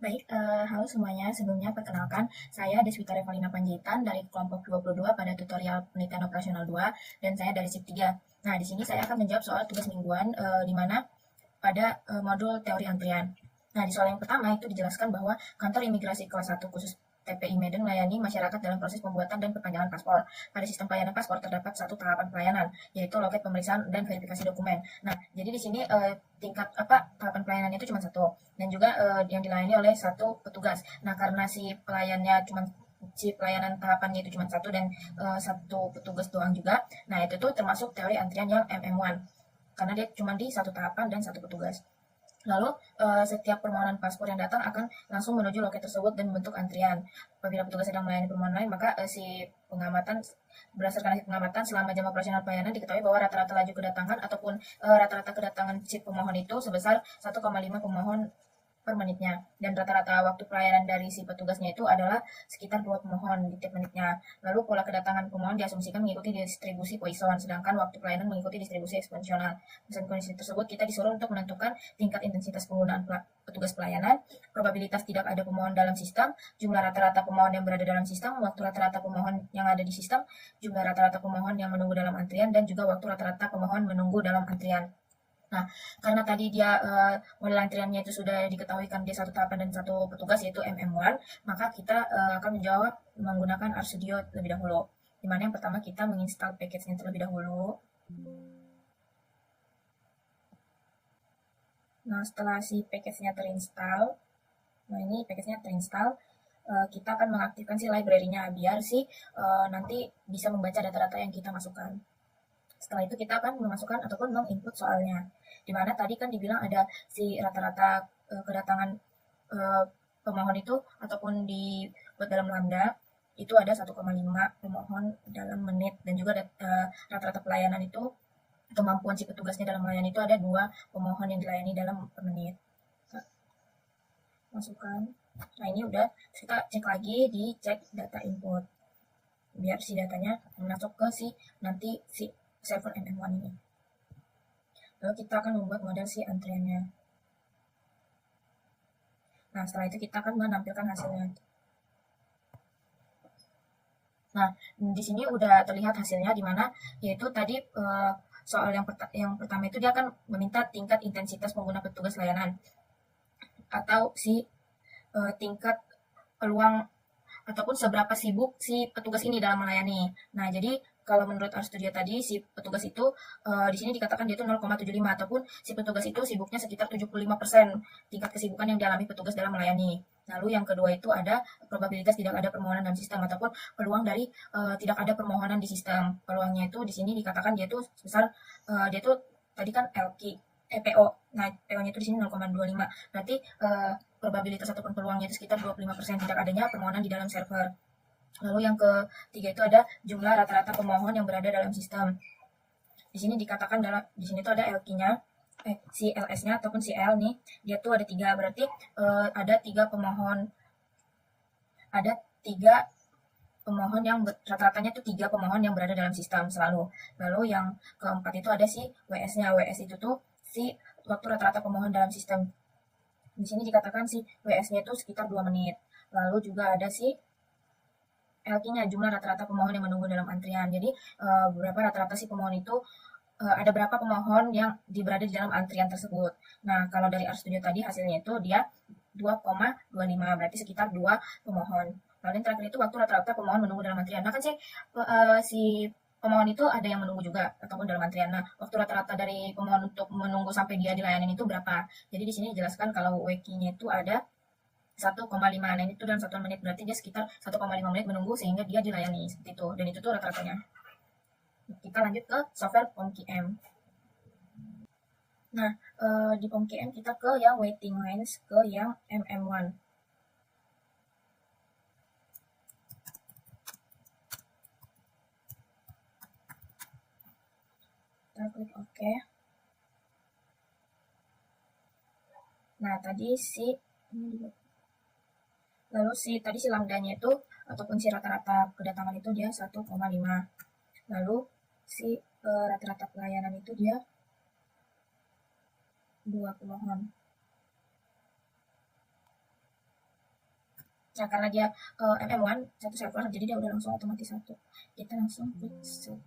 Baik, halo semuanya. Sebelumnya perkenalkan, saya Deswita Revalina Panjaitan dari kelompok 22 pada tutorial penelitian operasional 2 dan saya dari SIP 3. Nah, di sini saya akan menjawab soal tugas mingguan di mana pada modul teori antrian. Nah, di soal yang pertama itu dijelaskan bahwa kantor imigrasi kelas 1 khusus TPI Medan melayani masyarakat dalam proses pembuatan dan perpanjangan paspor. Pada sistem pelayanan paspor terdapat satu tahapan pelayanan, yaitu loket pemeriksaan dan verifikasi dokumen. Nah, jadi di sini tingkat tahapan pelayanannya itu cuma satu dan juga yang dilayani oleh satu petugas. Nah, karena si pelayanan tahapannya itu cuma satu dan satu petugas doang juga. Nah, itu tuh termasuk teori antrian yang MM1 karena dia cuma di satu tahapan dan satu petugas. Lalu, setiap permohonan paspor yang datang akan langsung menuju loket tersebut dan membentuk antrian. Apabila petugas sedang melayani permohonan lain, maka berdasarkan hasil pengamatan selama jam operasional pelayanan diketahui bahwa rata-rata laju kedatangan ataupun rata-rata kedatangan si pemohon itu sebesar 1,5 pemohon per menitnya. Dan rata-rata waktu pelayanan dari si petugasnya itu adalah sekitar 2 pemohon di tiap menitnya. Lalu pola kedatangan pemohon diasumsikan mengikuti distribusi Poisson, sedangkan waktu pelayanan mengikuti distribusi eksponensial. Dengan kondisi tersebut, kita disuruh untuk menentukan tingkat intensitas penggunaan petugas pelayanan, probabilitas tidak ada pemohon dalam sistem, jumlah rata-rata pemohon yang berada dalam sistem, waktu rata-rata pemohon yang ada di sistem, jumlah rata-rata pemohon yang menunggu dalam antrian, dan juga waktu rata-rata pemohon menunggu dalam antrian. Nah, karena tadi dia model antriannya itu sudah diketahui kan dia satu tahapan dan satu petugas yaitu MM1, maka kita akan menjawab menggunakan RStudio terlebih dahulu. Dimana yang pertama kita menginstal package-nya terlebih dahulu. Nah, setelah si package-nya terinstall, nah ini package-nya terinstall, kita akan mengaktifkan si library-nya biar nanti bisa membaca data-data yang kita masukkan. Setelah itu kita akan memasukkan ataupun menginput soalnya. Dimana tadi kan dibilang ada si rata-rata kedatangan pemohon itu ataupun dibuat dalam lambda itu ada 1,5 pemohon dalam menit dan juga rata-rata pelayanan itu kemampuan si petugasnya dalam melayani itu ada 2 pemohon yang dilayani dalam per menit. Masukkan. Nah, ini udah kita cek lagi di cek data input. Biar si datanya masuk ke nanti si server MM1 ini. Lalu kita akan membuat model si antriannya. Nah, setelah itu kita akan menampilkan hasilnya. Nah, di sini udah terlihat hasilnya di mana yaitu tadi soal yang pertama itu dia akan meminta tingkat intensitas pengguna petugas layanan atau tingkat peluang ataupun seberapa sibuk si petugas ini dalam melayani. Nah, jadi kalau menurut RStudio tadi si petugas itu di sini dikatakan dia itu 0,75 ataupun si petugas itu sibuknya sekitar 75% tingkat kesibukan yang dialami petugas dalam melayani. Lalu yang kedua itu ada probabilitas tidak ada permohonan dalam sistem ataupun peluang dari tidak ada permohonan di sistem. Peluangnya itu di sini dikatakan dia itu sebesar dia itu tadi kan PO. Nah, PO-nya itu di sini 0,25. Berarti probabilitas ataupun peluangnya itu sekitar 25% tidak adanya permohonan di dalam server. Lalu yang ketiga itu ada jumlah rata-rata pemohon yang berada dalam sistem. Di sini dikatakan di sini tuh ada LQ-nya, si LS-nya ataupun si L nih, dia tuh ada 3, berarti ada 3 pemohon yang rata-ratanya itu 3 pemohon yang berada dalam sistem selalu. Lalu yang keempat itu ada si WS-nya. WS itu tuh si waktu rata-rata pemohon dalam sistem. Di sini dikatakan si WS-nya itu sekitar 2 menit. Lalu juga ada si LQ-nya, jumlah rata-rata pemohon yang menunggu dalam antrian. Jadi berapa rata-rata si pemohon itu ada berapa pemohon yang berada di dalam antrian tersebut. Nah, kalau dari RStudio tadi hasilnya itu dia 2,25, berarti sekitar 2 pemohon. Lalu yang terakhir itu waktu rata-rata pemohon menunggu dalam antrian. Nah, kan si pemohon itu ada yang menunggu juga ataupun dalam antrian. Nah, waktu rata-rata dari pemohon untuk menunggu sampai dia dilayani itu berapa? Jadi di sini dijelaskan kalau WQ-nya itu ada 1,5. Nah, itu dalam 1 menit berarti dia sekitar 1,5 menit menunggu sehingga dia dilayani seperti itu. Dan itu tuh rata-ratanya. Kita lanjut ke software POMQM. Nah, di POMQM kita ke yang waiting lines, ke yang MM1. Kita klik OK. Nah, tadi tadi si lambdanya itu ataupun si rata-rata kedatangan itu dia 1,5. Lalu si rata-rata pelayanan itu dia 2 pemohon. Nah, karena dia MM1 satu server, jadi dia udah langsung otomatis satu. Kita langsung klik set.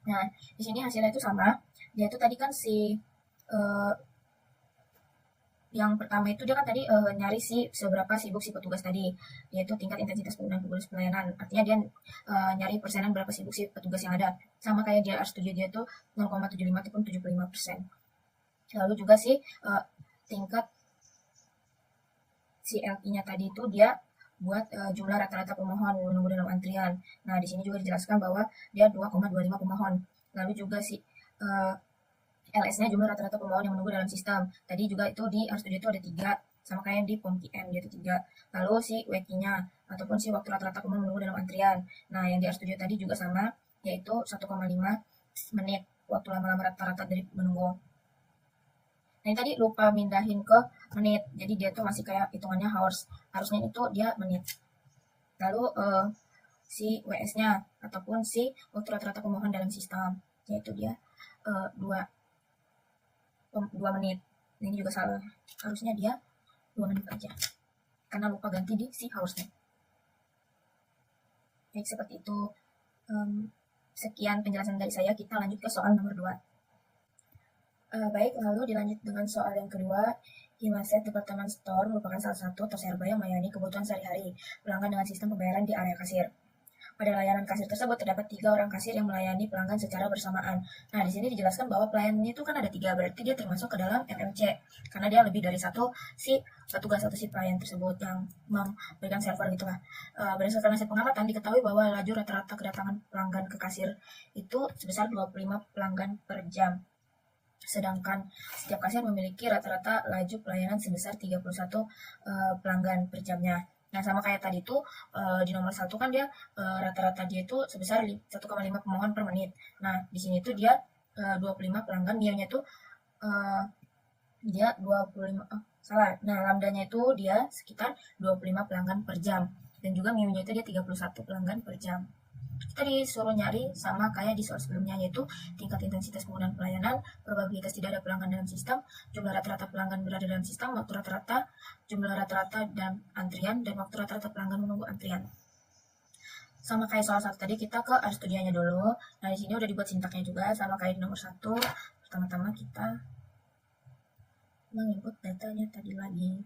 Nah, di sini hasilnya itu sama. Dia itu tadi kan si uh, yang pertama itu dia kan tadi nyari seberapa sibuk si petugas tadi, yaitu tingkat intensitas penggunaan petugas pelayanan. Artinya dia nyari persenan berapa sibuk si petugas yang ada. Sama kayak dia R7 dia itu 0,75 ataupun 75%. Lalu juga tingkat CLI-nya tadi itu dia buat jumlah rata-rata pemohon menunggu dalam antrian. Nah, di sini juga dijelaskan bahwa dia 2,25 pemohon. Lalu juga LS-nya jumlah rata-rata pemohon yang menunggu dalam sistem. Tadi juga itu di R-Studio itu ada 3, sama kayak di POM-QM dia itu 3. Lalu si WQ-nya ataupun si waktu rata-rata pemohon menunggu dalam antrian. Nah, yang di R-Studio tadi juga sama, yaitu 1,5 menit waktu lama-lama rata-rata dari menunggu. Nah, ini tadi lupa mindahin ke menit. Jadi dia tuh masih kayak hitungannya hours. Harusnya itu dia menit. Lalu si WS-nya ataupun si waktu rata-rata pemohon dalam sistem, yaitu dia 2 menit. Nah, ini juga salah. Harusnya dia 2 menit aja. Karena lupa ganti di si harusnya. Baik, seperti itu. Sekian penjelasan dari saya. Kita lanjut ke soal nomor 2. Baik, lalu dilanjut dengan soal yang kedua. Himaset Department Store merupakan salah satu toserba yang melayani kebutuhan sehari-hari pelanggan dengan sistem pembayaran di area kasir. Pada layanan kasir tersebut terdapat 3 orang kasir yang melayani pelanggan secara bersamaan. Nah, di sini dijelaskan bahwa pelayannya itu kan ada 3, berarti dia termasuk ke dalam MMC. Karena dia lebih dari satu si petugas atau si pelayan tersebut yang memberikan server gitulah. Berdasarkan hasil pengamatan diketahui bahwa laju rata-rata kedatangan pelanggan ke kasir itu sebesar 25 pelanggan per jam. Sedangkan setiap kasir memiliki rata-rata laju pelayanan sebesar 31 pelanggan per jamnya. Nah, sama kayak tadi tuh di nomor 1 kan dia rata-rata dia itu sebesar 1,5 pemohon per menit. Nah, di sini tuh dia 25 pelanggan, dia tuh dia 25 salah. Nah, lambdanya itu dia sekitar 25 pelanggan per jam. Dan juga miunya itu dia 31 pelanggan per jam. Kita disuruh nyari sama kayak di soal sebelumnya, yaitu tingkat intensitas penggunaan pelayanan, probabilitas tidak ada pelanggan dalam sistem, jumlah rata-rata pelanggan berada dalam sistem, waktu rata-rata, jumlah rata-rata dan antrian, dan waktu rata-rata pelanggan menunggu antrian. Sama kayak soal 1 tadi, kita ke RStudio-nya dulu. Nah, di sini udah dibuat sintaknya juga, sama kayak di nomor 1. Pertama-tama kita menginput datanya tadi lagi.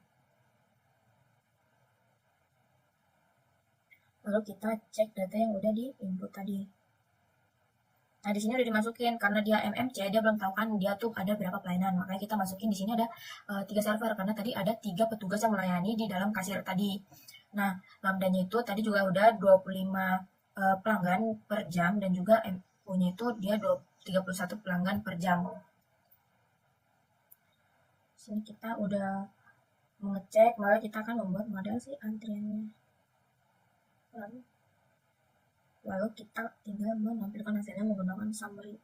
Lalu kita cek data yang udah di input tadi. Nah, di sini udah dimasukin karena dia MMC, dia belum tahu kan dia tuh ada berapa pelayanan. Makanya kita masukin di sini ada 3 server karena tadi ada 3 petugas yang melayani di dalam kasir tadi. Nah, lambdanya itu tadi juga udah 25 pelanggan per jam dan juga MU-nya itu dia 31 pelanggan per jam. Sini kita udah mengecek, malah kita akan membuat model si antriannya. Lalu kita tinggal menampilkan hasilnya menggunakan summary.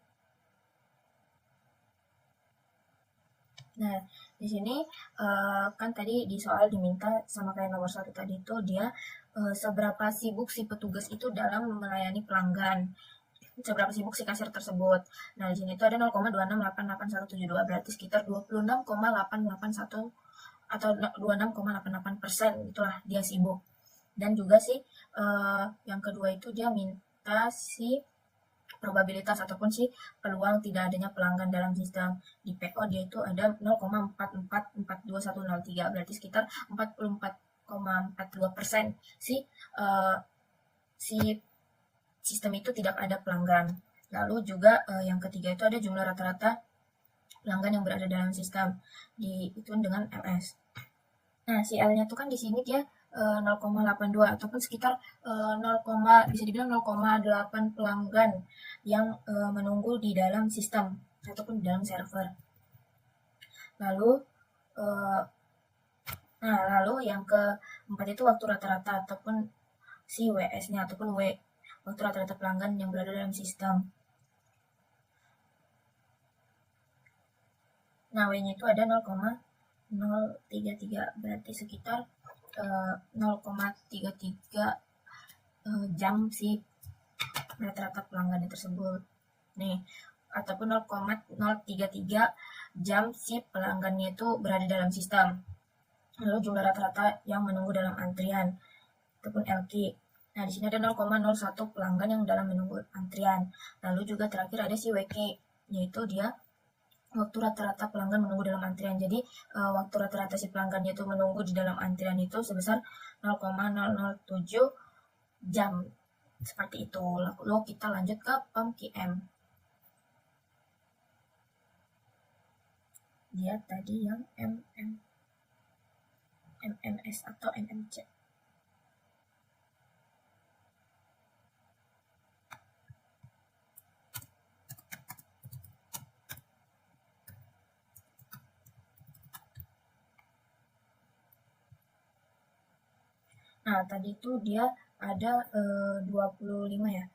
Nah, di sini kan tadi di soal diminta sama kayak nomor 1 tadi itu dia seberapa sibuk si petugas itu dalam melayani pelanggan, seberapa sibuk si kasir tersebut. Nah, di sini itu ada 0,26887172, berarti sekitar 26,881 atau 26,88%, itulah dia sibuk. Dan juga yang kedua itu dia minta si probabilitas ataupun si peluang tidak adanya pelanggan dalam sistem. Di PO dia itu ada 0,444103, berarti sekitar 44,42% si sistem itu tidak ada pelanggan. Lalu juga yang ketiga itu ada jumlah rata-rata pelanggan yang berada dalam sistem dihitung dengan MS. Nah, si L-nya itu kan di sini dia 0,82 ataupun sekitar 0, bisa dibilang 0,8 pelanggan yang menunggu di dalam sistem ataupun di dalam server. Lalu lalu yang keempat itu waktu rata-rata ataupun si WS-nya ataupun waktu rata-rata pelanggan yang berada dalam sistem. Nah, W-nya itu ada 0,033, berarti sekitar 0,33 jam si rata-rata pelanggan tersebut. Nih, ataupun 0,033 jam si pelanggannya itu berada dalam sistem. Lalu jumlah rata-rata yang menunggu dalam antrian ataupun LQ. Nah, di sini ada 0,01 pelanggan yang dalam menunggu antrian. Lalu juga terakhir ada si WQ, yaitu dia waktu rata-rata pelanggan menunggu dalam antrian. Jadi waktu rata-rata si pelanggannya itu menunggu di dalam antrian itu sebesar 0,007 jam. Seperti itu. Lalu kita lanjut ke PAM-QM. Dia tadi yang MMS atau MMC. Nah, tadi itu dia ada 25 ya.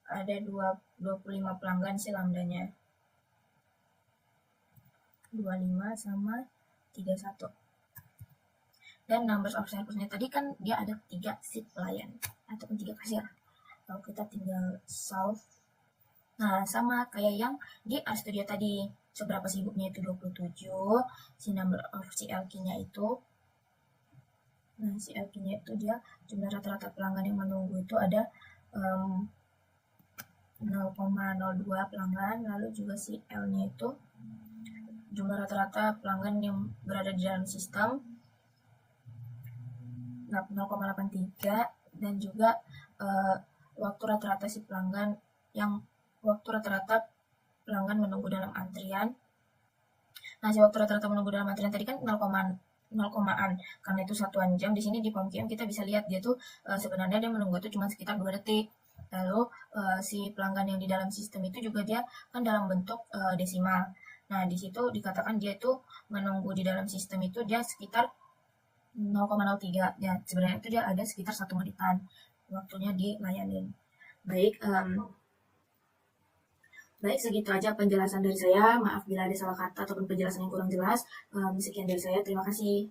Ada 25 pelanggan si lambdanya. 25 sama 31. Dan numbers of serversnya tadi kan dia ada 3 seat pelayan ataupun 3 kasir. Lalu kita tinggal solve. Nah, sama kayak yang di RStudio tadi, seberapa sibuknya itu 27, si number of CLQ-nya itu. Nah, CLQ-nya itu dia jumlah rata-rata pelanggan yang menunggu itu ada 0,02 pelanggan, lalu juga si L-nya itu jumlah rata-rata pelanggan yang berada di dalam sistem 0,83 dan juga waktu rata-rata si pelanggan yang waktu rata-rata pelanggan menunggu dalam antrian. Nah, si waktu rata-rata menunggu dalam antrian tadi kan 0,an karena itu satuan jam. Di sini di PAM-QM kita bisa lihat dia tuh sebenarnya dia menunggu itu cuma sekitar 2 detik. Lalu si pelanggan yang di dalam sistem itu juga dia kan dalam bentuk desimal. Nah, di situ dikatakan dia itu menunggu di dalam sistem itu dia sekitar 0,03 ya, sebenarnya itu dia ada sekitar 1 menitan waktunya dilayanin. Baik, segitu aja penjelasan dari saya. Maaf bila ada salah kata ataupun penjelasan yang kurang jelas. Sekian dari saya, terima kasih.